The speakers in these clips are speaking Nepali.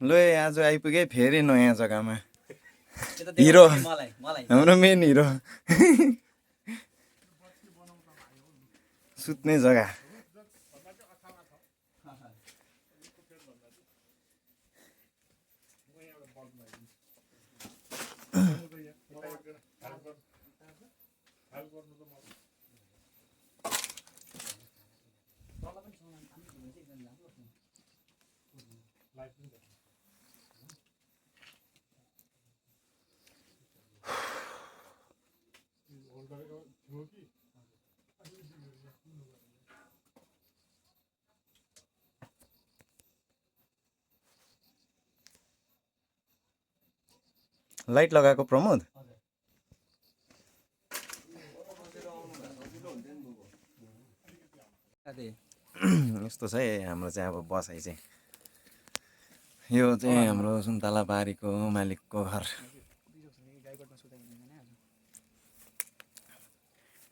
ल आज आइपुगे फेरि नयाँ जग्गामा हिरो हाम्रो मेन हिरो सुत्ने जग्गा लाइट लगाएको प्रमोद यस्तो छ है हाम्रो चाहिँ अब बसाइ चाहिँ यो चाहिँ हाम्रो सुन्तला बारीको मालिकको घर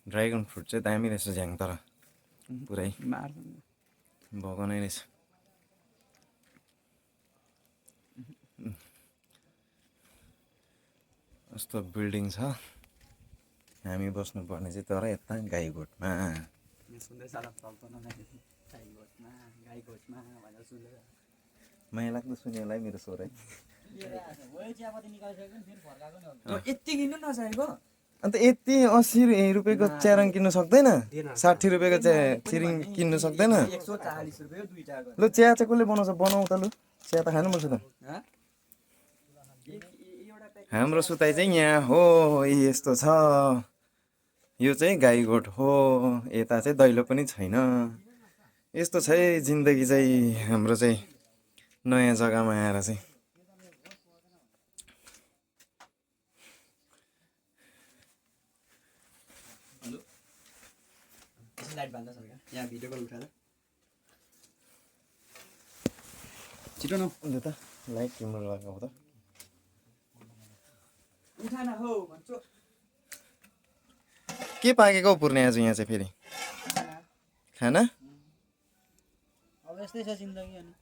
ड्रागन फ्रुट चाहिँ दामी रहेछ झ्याङ तर पुरै भगनै रहेछ यस्तो बिल्डिङ छ हामी बस्नुपर्ने चाहिँ तर यता गाईगोठमा माया लाग्दो सुन्नेलाई मेरो स्वर है अन्त यति 80 रुपियाँको च्यारङ किन्नु सक्दैन 60 रुपियाँको चिरिङ किन्नु सक्दैन ल चिया चाहिँ कसले बनाउँछ बनाऊ त लु चिया त खानुपर्छ त हाम्रो सुताइ चाहिँ यहाँ हो यस्तो छ यो चाहिँ गाईगोठ हो यता चाहिँ दैलो पनि छैन यस्तो छ है जिन्दगी चाहिँ हाम्रो चाहिँ नयाँ जग्गामा आएर चाहिँ लाइट बाल्दा छ यहाँ भिडियो कल उठाएर छिटो न अन्त त लाइट तिम्रो लगाऊ त उठान हो भन्छु के पाकेको पुर्ने आज यहाँ चाहिँ फेरि खाना अब यस्तै छ जिन्दगी अनि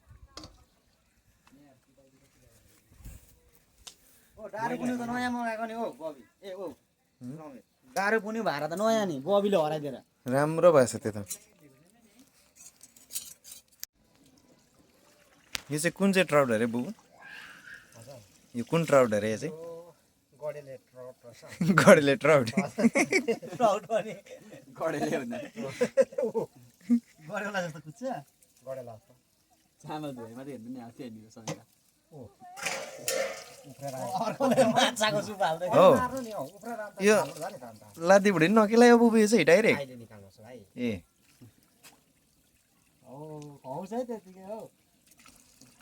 ओ दारु पुनि त नयाँ मगाएको नि हो बबी ए ओ दारु पुनि भाडा त नयाँ नि बबीले हराइदिएर राम्रो भएछ त्यो त यो चाहिँ कुन चाहिँ ट्राउट अरे बुबु यो कुन ट्राउट अरे यो चाहिँ गडेले ट्राउट ट्राउट पनि गडेले भन्दा गडेला जस्तो कुच्छ गडेला जस्तो चामल धोए मात्रै हेर्नु नि आउँथ्यो नि सँगै यो लादी बुढी नकिलायो बुबु यो चाहिँ डाइरेक्ट ए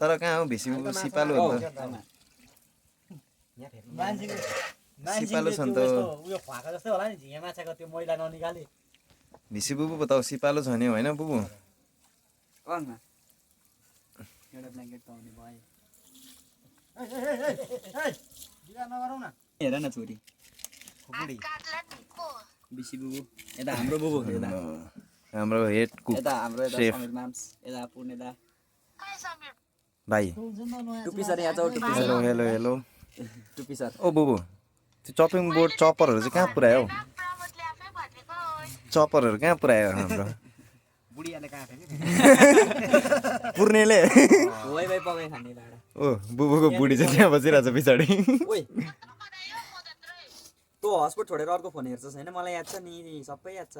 तर कहाँ हो भिसी बुबु सिपालु हो त सिपालु छ नि त भिसी बुबु त सिपालु छ नि होइन बुबु हेर न छोरी बिसी बुबु यता हाम्रो बुबु हाम्रो हेड कुक यता हाम्रो शेफ यता पुर्णे दा भाइ टुपी सर यहाँ जाऊ टुपी हेलो हेलो हेलो टुपी सर ओ बुबु त्यो चपिङ बोर्ड चपरहरू चाहिँ कहाँ पुऱ्यायो चपरहरू कहाँ पुऱ्यायो हाम्रो पुर्नेले ओ बुबुको बुढी चाहिँ त्यहाँ बसिरहेछ पछाडि तँ हस्पोट छोडेर अर्को फोन हेर्छस् होइन मलाई याद छ नि सबै याद छ